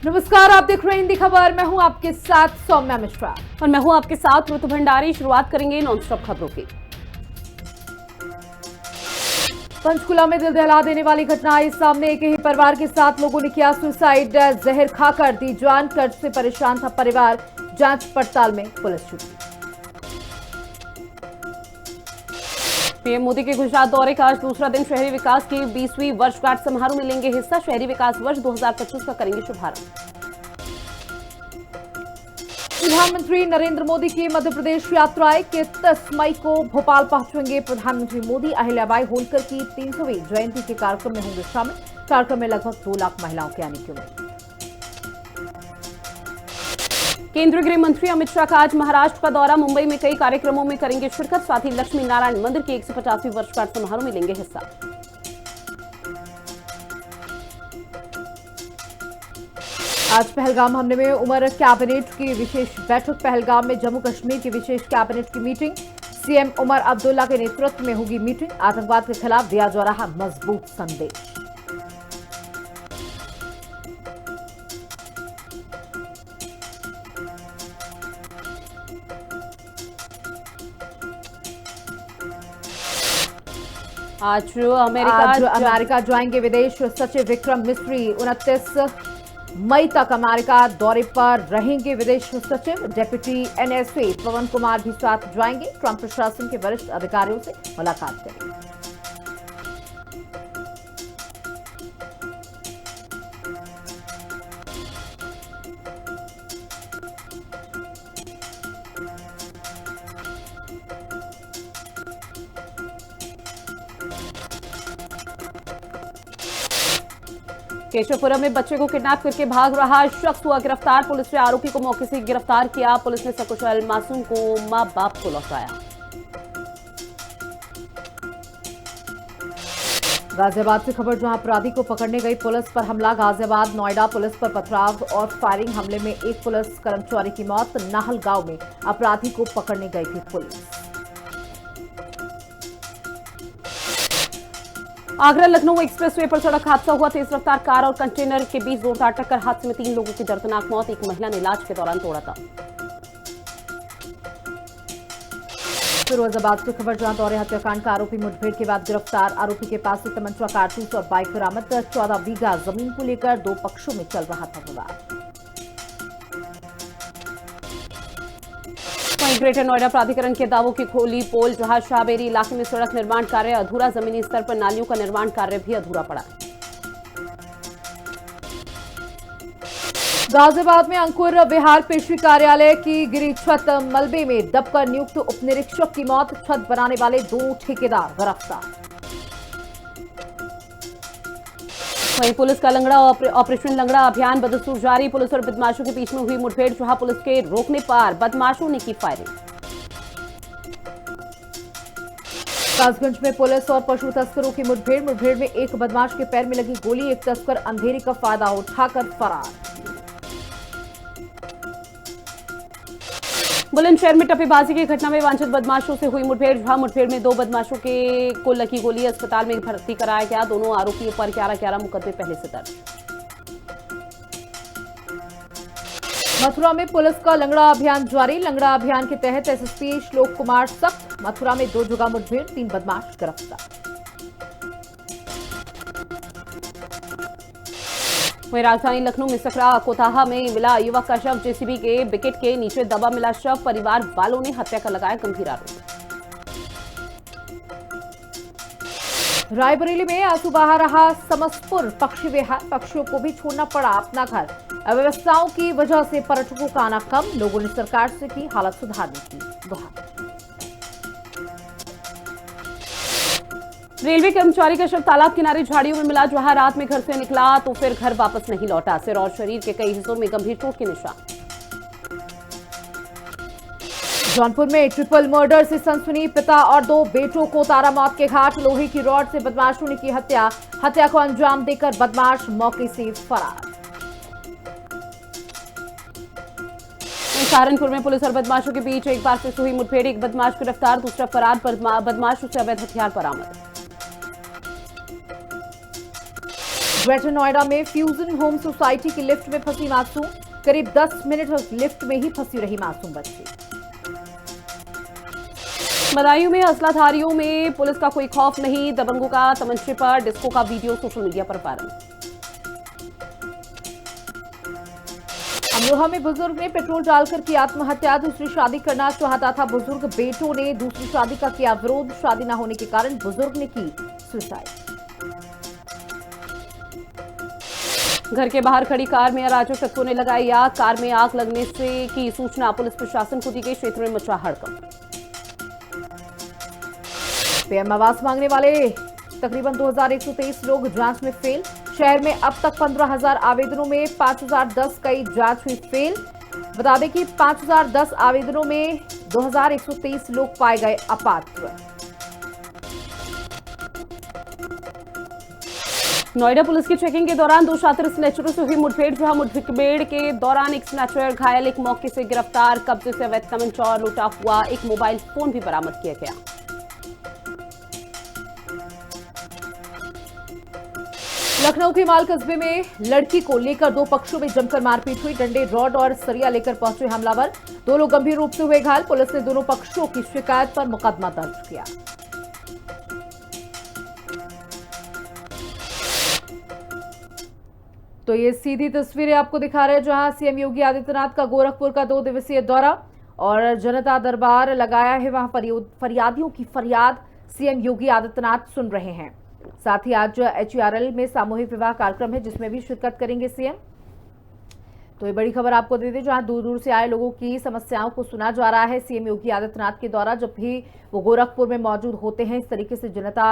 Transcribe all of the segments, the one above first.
नमस्कार, आप देख रहे हैं हिंदी खबर। मैं हूं आपके साथ सौम्या मिश्रा और मैं हूं आपके साथ ऋतु भंडारी। शुरुआत करेंगे नॉनस्टॉप खबरों की। पंचकुला में दिल दहला देने वाली घटना आई सामने। एक ही परिवार के 7 लोगों ने किया सुसाइड। जहर खाकर दी जान। कर्ज से परेशान था परिवार। जांच पड़ताल में पुलिस जुटी। पीएम मोदी के गुजरात दौरे का आज दूसरा दिन। शहरी विकास की 20वीं वर्षगांठ समारोह में लेंगे हिस्सा। शहरी विकास वर्ष 2025 का करेंगे शुभारंभ। प्रधानमंत्री नरेंद्र मोदी की मध्य प्रदेश यात्रा 31 मई को भोपाल पहुंचेंगे प्रधानमंत्री मोदी। अहिल्याबाई होलकर की 300वीं जयंती के कार्यक्रम में होंगे शामिल। कार्यक्रम में लगभग 2 लाख महिलाओं के आने की उम्मीद। केंद्रीय गृह मंत्री अमित शाह का आज महाराष्ट्र का दौरा। मुंबई में कई कार्यक्रमों में करेंगे शिरकत। साथ ही लक्ष्मी नारायण मंदिर की 150वीं वर्षगांठ समारोह में लेंगे हिस्सा। आज पहलगाम हमले में उमर कैबिनेट की विशेष बैठक। पहलगाम में जम्मू कश्मीर की विशेष कैबिनेट की मीटिंग। सीएम उमर अब्दुल्ला के नेतृत्व में होगी मीटिंग। आतंकवाद के खिलाफ दिया जा रहा मजबूत संदेश। आज अमेरिका जाएंगे विदेश सचिव विक्रम मिस्री। 29 मई तक अमेरिका दौरे पर रहेंगे विदेश सचिव। डेप्यूटी एनएसए पवन कुमार भी साथ जाएंगे। ट्रंप प्रशासन के वरिष्ठ अधिकारियों से मुलाकात करेंगे। केशवपुरम में बच्चे को किडनैप करके भाग रहा शख्स हुआ गिरफ्तार। पुलिस ने आरोपी को मौके से गिरफ्तार किया। पुलिस ने सकुशल मासूम को मां बाप को लौटाया। गाजियाबाद से खबर, जहां अपराधी को पकड़ने गई पुलिस पर हमला। गाजियाबाद नोएडा पुलिस पर पथराव और फायरिंग। हमले में एक पुलिस कर्मचारी की मौत। नाहल गांव में अपराधी को पकड़ने गई थी पुलिस। आगरा लखनऊ एक्सप्रेसवे पर सड़क हादसा हुआ। तेज रफ्तार कार और कंटेनर के बीच जोरदार टक्कर। हादसे में 3 लोगों की दर्दनाक मौत। एक महिला ने इलाज के दौरान तोड़ा था। फिरोजाबाद से खबर, जहां दौरे हत्याकांड का आरोपी मुठभेड़ के बाद गिरफ्तार। आरोपी के पास से तमंचा, कारतूस और बाइक बरामद। 14 बीघा जमीन को लेकर 2 पक्षों में चल रहा था विवाद। वहीं ग्रेटर नोएडा प्राधिकरण के दावों की खोली पोल। जहां शाहबेरी इलाके में सड़क निर्माण कार्य अधूरा। जमीनी स्तर पर नालियों का निर्माण कार्य भी अधूरा पड़ा। गाजियाबाद में अंकुर बिहार पेशवी कार्यालय की गिरी छत। मलबे में दबकर नियुक्त उप निरीक्षक की मौत। छत बनाने वाले 2 ठेकेदार गिरफ्तार। वहीं पुलिस का लंगड़ा ऑपरेशन लंगड़ा अभियान बदस्तूर जारी। पुलिस और बदमाशों के बीच में हुई मुठभेड़। जहां पुलिस के रोकने पर बदमाशों ने की फायरिंग। कासगंज में पुलिस और पशु तस्करों की मुठभेड़ में एक बदमाश के पैर में लगी गोली। एक तस्कर अंधेरे का फायदा उठाकर फरार। बुलंदशहर में टप्पेबाजी की घटना में वांछित बदमाशों से हुई मुठभेड़। जहां मुठभेड़ में 2 बदमाशों को लगी गोली। अस्पताल में भर्ती कराया गया। दोनों आरोपियों पर 11 मुकदमे पहले से दर्ज। मथुरा में पुलिस का लंगड़ा अभियान जारी। लंगड़ा अभियान के तहत एसएसपी श्लोक कुमार सख्त। मथुरा में 2 जगह मुठभेड़, 3 बदमाश गिरफ्तार। वहीं राजधानी लखनऊ में सकरा कोताहा में मिला युवक का शव। जेसीबी के विकेट के नीचे दबा मिला शव। परिवार वालों ने हत्या का लगाया गंभीर आरोप। रायबरेली में आंसू बहा रहा समस्तपुर पक्षी विहार। पक्षियों को भी छोड़ना पड़ा अपना घर। अव्यवस्थाओं की वजह से पर्यटकों का आना कम। लोगों ने सरकार से की हालत सुधारने की गुहार। रेलवे कर्मचारी का शव तालाब किनारे झाड़ियों में मिला। जहां रात में घर से निकला तो फिर घर वापस नहीं लौटा। सिर और शरीर के कई हिस्सों में गंभीर चोट के निशान। जौनपुर में ट्रिपल मर्डर से सनसनी। पिता और 2 बेटों को उतारा मौत के घाट। लोहे की रॉड से बदमाशों ने की हत्या। हत्या को अंजाम देकर बदमाश मौके से फरार। सहारनपुर में पुलिस और बदमाशों के बीच एक बार फिर हुई मुठभेड़। एक बदमाश गिरफ्तार, दूसरा फरार। बदमाशों से अवैध हथियार बरामद। ग्रेटर नोएडा में फ्यूजन होम सोसाइटी की लिफ्ट में फंसी मासूम, करीब 10 मिनट लिफ्ट में ही फंसी रही मासूम बच्ची। बदायूं में असलाधारियों में पुलिस का कोई खौफ नहीं, दबंगों का तमंचे पर डिस्को का वीडियो सोशल मीडिया पर वायरल। अमरोहा में बुजुर्ग ने पेट्रोल डालकर की आत्महत्या, दूसरी शादी करना चाहता था बुजुर्ग, बेटों ने दूसरी शादी का किया विरोध, शादी न होने के कारण बुजुर्ग ने की सुसाइड। घर के बाहर खड़ी कार में अराजक तत्वों ने लगाई आग, कार में आग लगने से की सूचना पुलिस प्रशासन को दी गई, क्षेत्र में मचा हड़कंप। पीएम आवास मांगने वाले तकरीबन 2123 लोग जांच में फेल, शहर में अब तक 15,000 आवेदनों में 5,010 कई जांच हुई फेल। बता दें कि 5,010 आवेदनों में 2,123 लोग पाए गए अपात्र। नोएडा पुलिस की चेकिंग के दौरान 2 शातिर स्नैचरों से हुई मुठभेड़, जहां मुठभेड़ के दौरान एक स्नैचर घायल, एक मौके से गिरफ्तार, कब्जे से अवैध तमंचा और लूटा हुआ एक मोबाइल फोन भी बरामद किया गया। लखनऊ के माल कस्बे में लड़की को लेकर 2 पक्षों में जमकर मारपीट हुई, डंडे, रॉड और सरिया लेकर पहुंचे हमलावर, 2 लोग गंभीर रूप से हुए घायल। पुलिस ने दोनों पक्षों की शिकायत पर मुकदमा दर्ज किया। तो ये सीधी तस्वीरें आपको दिखा रहे हैं जहां सीएम योगी आदित्यनाथ का गोरखपुर का 2 दिवसीय दौरा और जनता दरबार लगाया है। वहां फरियादियों की फरियाद सीएम योगी आदित्यनाथ सुन रहे हैं। साथ ही आज HERL में सामूहिक विवाह कार्यक्रम है जिसमें भी शिरकत करेंगे सीएम। तो ये बड़ी खबर आपको दे दें जहां दूर दूर से आए लोगों की समस्याओं को सुना जा रहा है सीएम योगी आदित्यनाथ के द्वारा। जब भी वो गोरखपुर में मौजूद होते हैं इस तरीके से जनता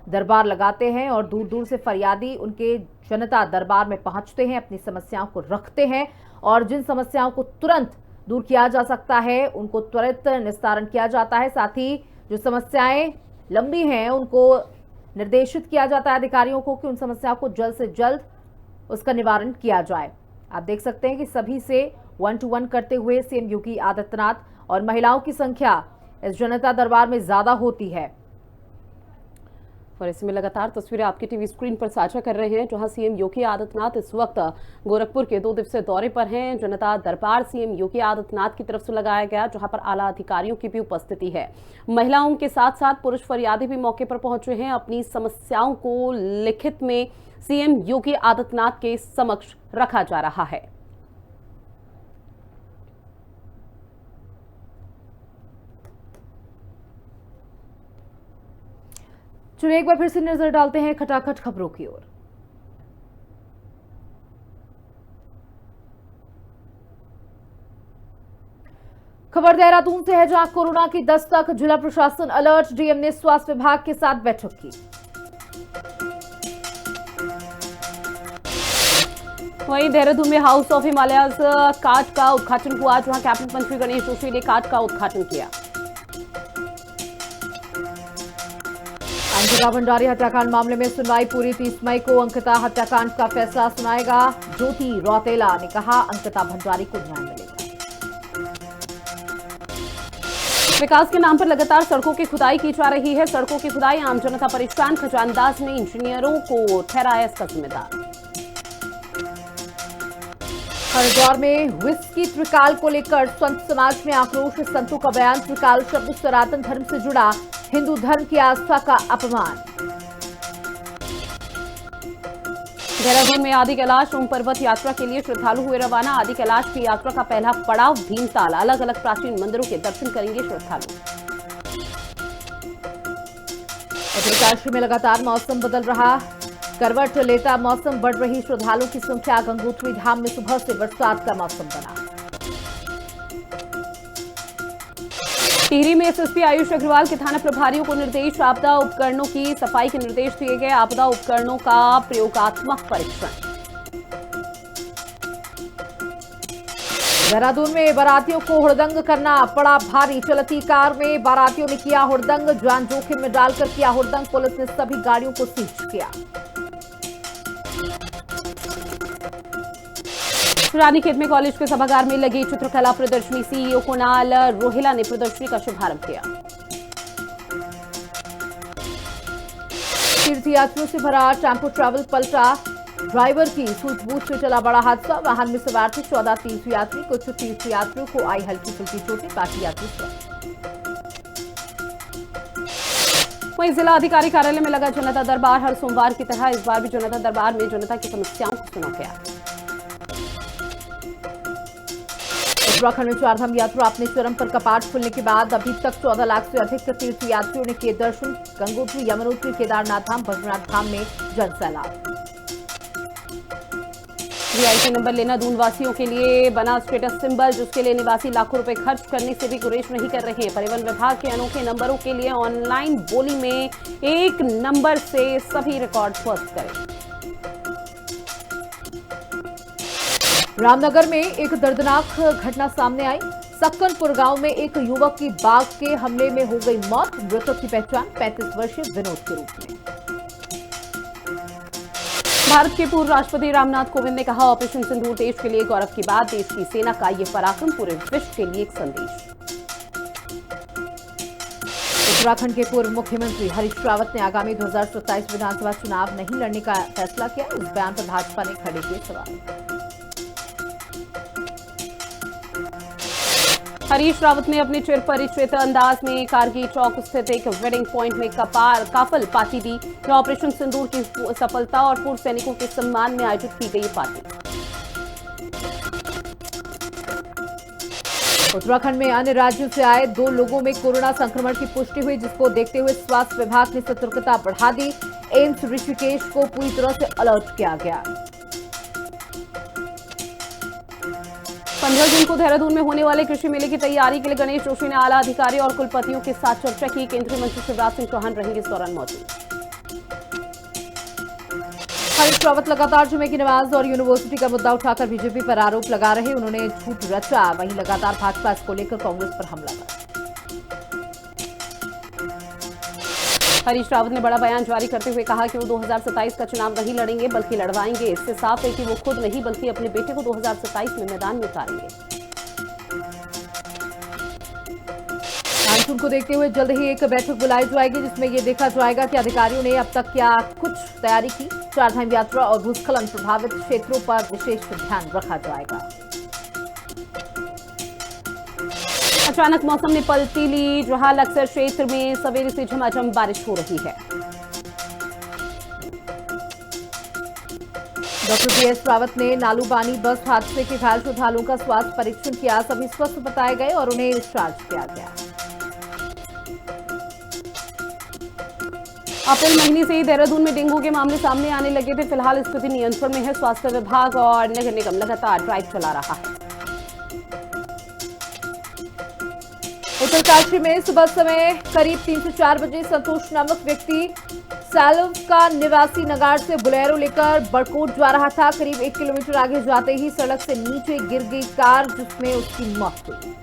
दरबार लगाते हैं और दूर दूर से फरियादी उनके जनता दरबार में पहुंचते हैं, अपनी समस्याओं को रखते हैं और जिन समस्याओं को तुरंत दूर किया जा सकता है उनको त्वरित निस्तारण किया जाता है। साथ ही जो समस्याएं लंबी हैं उनको निर्देशित किया जाता है अधिकारियों को कि उन समस्याओं को जल्द से जल्द उसका निवारण किया जाए। आप देख सकते हैं कि सभी से 1-to-1 करते हुए सीएम योगी आदित्यनाथ और महिलाओं की संख्या इस जनता दरबार में ज्यादा होती है। और इसमें लगातार तस्वीरें आपके टीवी स्क्रीन पर साझा कर रहे हैं जहां सीएम योगी आदित्यनाथ इस वक्त गोरखपुर के 2 दिवसीय दौरे पर हैं। जनता दरबार सीएम योगी आदित्यनाथ की तरफ से लगाया गया जहां पर आला अधिकारियों की भी उपस्थिति है। महिलाओं के साथ साथ पुरुष फरियादी भी मौके पर पहुंचे हैं। अपनी समस्याओं को लिखित में सीएम योगी आदित्यनाथ के समक्ष रखा जा रहा है। चलिए एक बार फिर से नजर डालते हैं खटाखट खबरों की ओर। खबर देहरादून से है जहां कोरोना की दस्तक, जिला प्रशासन अलर्ट, डीएम ने स्वास्थ्य विभाग के साथ बैठक की। वहीं देहरादून में हाउस ऑफ हिमालयाज कार्ड का उद्घाटन हुआ जहां कैबिनेट मंत्री गणेश जोशी ने कार्ड का उद्घाटन किया। अंकिता भंडारी हत्याकांड मामले में सुनवाई पूरी, 30 मई को अंकिता हत्याकांड का फैसला सुनाएगा ज्योति रौतेला ने कहा, अंकिता भंडारी को न्याय मिलेगा। विकास के नाम पर लगातार सड़कों की खुदाई की जा रही है। सड़कों की खुदाई आम जनता परेशान, खजानदाज ने इंजीनियरों को ठहराया इसका जिम्मेदार। हरिद्वार में विस्की त्रिकाल को लेकर संत समाज में आक्रोश, संतों का बयान, त्रिकाल शब्द सनातन धर्म से जुड़ा, हिंदू धर्म की आस्था का अपमान। देहरादून में आदि कैलाश ओम पर्वत यात्रा के लिए श्रद्धालु हुए रवाना। आदि कैलाश की यात्रा का पहला पड़ाव भीमताल, अलग अलग प्राचीन मंदिरों के दर्शन करेंगे श्रद्धालु। उत्तरकाशी में लगातार मौसम बदल रहा, करवट लेता मौसम, बढ़ रही श्रद्धालुओं की संख्या। गंगोत्री धाम में सुबह से बरसात का मौसम बना। टिहरी में एसएसपी आयुष अग्रवाल के थाना प्रभारियों को निर्देश, आपदा उपकरणों की सफाई के निर्देश दिए गए। आपदा उपकरणों का प्रयोगात्मक परीक्षण। देहरादून में बारातियों को हुड़दंग करना पड़ा भारी, चलती कार में बारातियों ने किया हुड़दंग, जान जोखिम में डालकर किया हुड़दंग। पुलिस ने सभी गाड़ियों को सीज किया। रानीखेत में कॉलेज के सभागार में लगी चित्रकला प्रदर्शनी, सीईओ कुणाल रोहिला ने प्रदर्शनी का शुभारंभ किया। तीर्थयात्रियों से भरा टेम्पो ट्रैवल पलटा, ड्राइवर की सूझबूझ से चला बड़ा हादसा। वाहन में सवार थे 14 तीर्थयात्री। कुछ तीर्थयात्रियों को आई हल्की फुल्की चोटें, बाकी यात्री स्वस्थ। वहीं जिला अधिकारी कार्यालय में लगा जनता दरबार। हर सोमवार की तरह इस बार भी जनता दरबार में जनता की समस्याओं को सुना गया। उत्तराखंड में चारधाम यात्रा अपने चरम पर कपाट खुलने के बाद अभी तक 14 लाख से अधिक तीर्थयात्रियों ने किए दर्शन। गंगोत्री, यमुनोत्री, केदारनाथ धाम, बद्रीनाथ धाम में जनसैलाब। वीआईपी नंबर लेना दून वासियों के लिए बना स्टेटस सिंबल, जिसके लिए निवासी लाखों रुपए खर्च करने से भी गुरेज नहीं कर रहे हैं। परिवहन विभाग के अनोखे नंबरों के लिए ऑनलाइन बोली में एक नंबर से सभी रिकॉर्ड ध्वस्त करें। रामनगर में एक दर्दनाक घटना सामने आई। सक्कनपुर गांव में एक युवक की बाघ के हमले में हो गई मौत। मृतक की पहचान 35 वर्षीय विनोद के रूप में। भारत के पूर्व राष्ट्रपति रामनाथ कोविंद ने कहा, ऑपरेशन सिंदूर देश के लिए गौरव की बात। देश की सेना का ये पराक्रम पूरे विश्व के लिए एक संदेश। उत्तराखंड के पूर्व मुख्यमंत्री हरीश रावत ने आगामी 2027 विधानसभा चुनाव नहीं लड़ने का फैसला किया। इस बयान पर भाजपा ने खड़े किए सवाल। हरीश रावत ने अपने चिर परिचित अंदाज में कारगिल चौक स्थित एक वेडिंग पॉइंट में काफल पार्टी दी। ऑपरेशन सिंदूर की सफलता और पूर्व सैनिकों के सम्मान में आयोजित की गई पार्टी। उत्तराखंड में अन्य राज्यों से आए 2 लोगों में कोरोना संक्रमण की पुष्टि हुई, जिसको देखते हुए स्वास्थ्य विभाग ने सतर्कता बढ़ा दी। एम्स ऋषिकेश को पूरी तरह से अलर्ट किया गया। 15 जून को देहरादून में होने वाले कृषि मेले की तैयारी के लिए गणेश जोशी ने आला अधिकारी और कुलपतियों के साथ चर्चा की। केंद्रीय मंत्री शिवराज सिंह चौहान रहेंगे इस दौरान मौजूद। हरीश रावत लगातार जुमे की नमाज और यूनिवर्सिटी का मुद्दा उठाकर बीजेपी पर आरोप लगा रहे। उन्होंने झूठ रचा, वहीं लगातार भाजपा इसको लेकर कांग्रेस पर हमला कर। हरीश रावत ने बड़ा बयान जारी करते हुए कहा कि वो 2027 का चुनाव नहीं लड़ेंगे बल्कि लड़वाएंगे। इससे साफ है कि वो खुद नहीं बल्कि अपने बेटे को 2027 में मैदान में उतारेंगे। मानसून को देखते हुए जल्द ही एक बैठक बुलाई जाएगी, जिसमें यह देखा जाएगा कि अधिकारियों ने अब तक क्या कुछ तैयारी की। चारधाम यात्रा और भूस्खलन प्रभावित क्षेत्रों पर विशेष ध्यान रखा जाएगा। अचानक मौसम ने पलटी ली, जहां अक्सर क्षेत्र में सवेरे से झमाझम बारिश हो रही है। डॉक्टर बीएस रावत ने नालूबानी बस हादसे के घायल श्रद्धालुओं का स्वास्थ्य परीक्षण किया। सभी स्वस्थ बताए गए और उन्हें डिस्चार्ज किया गया। अप्रैल महीने से ही देहरादून में डेंगू के मामले सामने आने लगे थे। फिलहाल स्थिति नियंत्रण में है। स्वास्थ्य विभाग और नगर निगम लगातार ड्राइव चला रहा है। उत्तरकाशी में सुबह समय करीब 3 से 4 बजे संतोष नामक व्यक्ति सालव का निवासी नगाड़ से बुलेरो लेकर बड़कोट जा रहा था। करीब 1 किलोमीटर आगे जाते ही सड़क से नीचे गिर गई कार, जिसमें उसकी मौत हुई।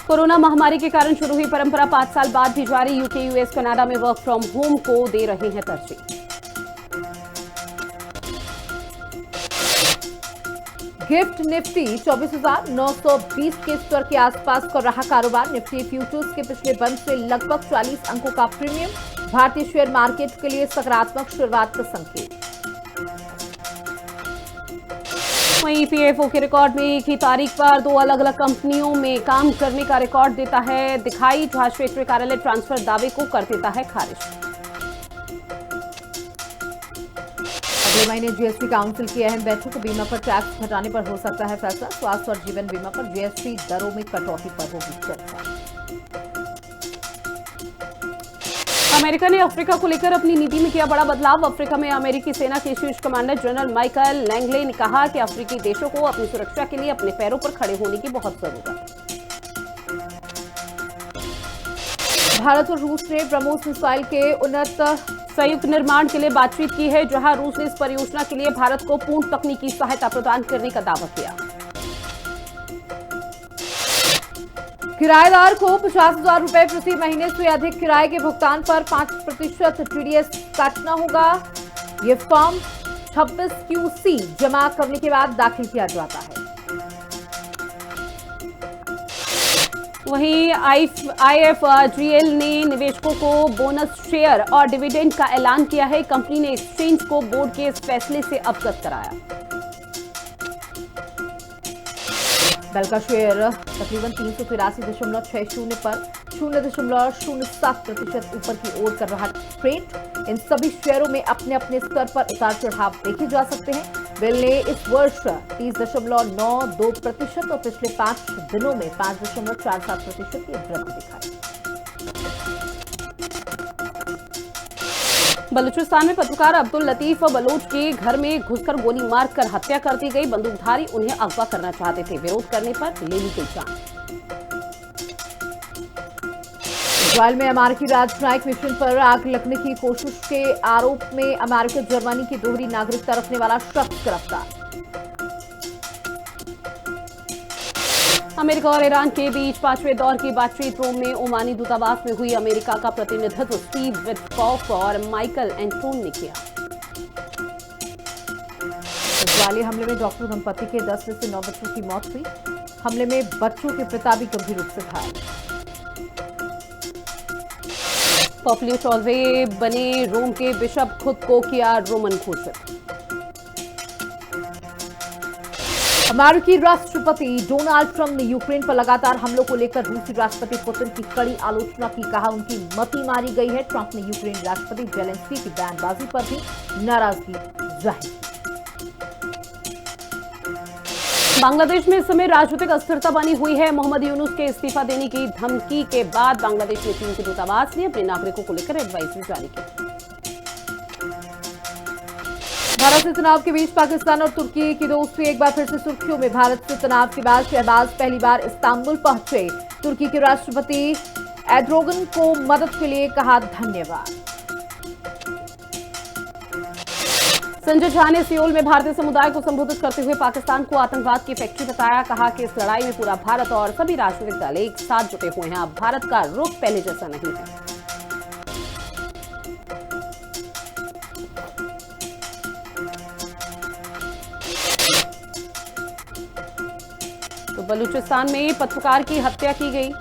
कोरोना महामारी के कारण शुरू हुई परंपरा 5 साल बाद भी जारी। यूके, यूएस, कनाडा में वर्क फ्रॉम होम को दे रहे हैं तरजीह। गिफ्ट निफ्टी 24,920 के स्तर के आसपास कर रहा कारोबार। निफ्टी फ्यूचर्स के पिछले बंद से लगभग 40 अंकों का प्रीमियम। भारतीय शेयर मार्केट के लिए सकारात्मक शुरुआत का संकेत। वहीं ईपीएफओ के रिकॉर्ड में एक ही तारीख पर 2 अलग अलग कंपनियों में काम करने का रिकॉर्ड देता है दिखाई। जहां क्षेत्रीय कार्यालय ट्रांसफर दावे को कर देता है खारिज। अगले महीने जीएसटी काउंसिल की अहम बैठक। बीमा पर टैक्स घटाने पर हो सकता है फैसला। स्वास्थ्य और जीवन बीमा पर जीएसटी दरों में कटौती पर होगी चर्चा। अमेरिका ने अफ्रीका को लेकर अपनी नीति में किया बड़ा बदलाव। अफ्रीका में अमेरिकी सेना के शीर्ष कमांडर जनरल माइकल लैंगले ने कहा कि अफ्रीकी देशों को अपनी सुरक्षा के लिए अपने पैरों पर खड़े होने की बहुत जरूरत है। भारत और रूस ने ब्रह्मोस मिसाइल के उन्नत संयुक्त निर्माण के लिए बातचीत की है, जहां रूस ने इस परियोजना के लिए भारत को पूर्ण तकनीकी सहायता प्रदान करने का दावा किया। किराएदार को 50,000 रुपए प्रति महीने से अधिक किराए के भुगतान पर 5% टीडीएस काटना होगा। ये फॉर्म 26 QC जमा करने के बाद दाखिल किया जाता है। वहीं IFGL ने निवेशकों को बोनस शेयर और डिविडेंड का ऐलान किया है। कंपनी ने एक्सचेंज को बोर्ड के इस फैसले से अवगत कराया। बेल का शेयर तकरीबन 383.60 पर 0.07% ऊपर की ओर कर रहा ट्रेड। इन सभी शेयरों में अपने अपने स्तर पर उतार चढ़ाव देखे जा सकते हैं। बेल ने इस वर्ष 30.92% और पिछले 5 दिनों में 5.47% की वृद्धि दिखाई। बलूचिस्तान में पत्रकार अब्दुल लतीफ बलोच के घर में घुसकर गोली मारकर हत्या कर दी गई। बंदूकधारी उन्हें अगवा करना चाहते थे। विरोध करने पर ले ली गई जान। इजरायल में अमेरिकी राजनयिक मिशन पर आग लगने की कोशिश के आरोप में अमेरिका जर्मनी की दोहरी नागरिकता रखने वाला शख्स गिरफ्तार। अमेरिका और ईरान के बीच 5वें दौर की बातचीत रोम में ओमानी दूतावास में हुई। अमेरिका का प्रतिनिधित्व स्टीव विटकॉफ और माइकल एंटोन ने किया। इजरायली हमले में डॉक्टर दंपति के 10 में से 9 बच्चों की मौत हुई। हमले में बच्चों के पिता भी गंभीर रूप से घायल। पॉपुलियो चौधरी बने रोम के बिशप, खुद को किया रोमन घोषित। अमेरिकी राष्ट्रपति डोनाल्ड ट्रंप ने यूक्रेन पर लगातार हमलों को लेकर रूसी राष्ट्रपति पुतिन की कड़ी आलोचना की। कहा उनकी मति मारी गई है। ट्रंप ने यूक्रेन राष्ट्रपति जेलेंस्की की बयानबाजी पर भी नाराजगी जाहिर की। बांग्लादेश में इस समय राजनीतिक अस्थिरता बनी हुई है। मोहम्मद यूनुस के इस्तीफा देने की धमकी के बाद बांग्लादेश में चीन के दूतावास ने अपने नागरिकों को लेकर एडवाइजरी जारी की। भारत से तनाव के बीच पाकिस्तान और तुर्की की दोस्ती एक बार फिर से सुर्खियों में। भारत से तनाव के बाद शहबाज पहली बार इस्तांबुल पहुंचे। तुर्की के राष्ट्रपति एर्दोगन को मदद के लिए कहा धन्यवाद। संजय झा ने सियोल में भारतीय समुदाय को संबोधित करते हुए पाकिस्तान को आतंकवाद की फैक्ट्री बताया। कहा कि इस लड़ाई में पूरा भारत और सभी राजनीतिक दल एक साथ जुटे हुए हैं। अब भारत का रुख पहले जैसा नहीं है। तो बलूचिस्तान में पत्रकार की हत्या की गई।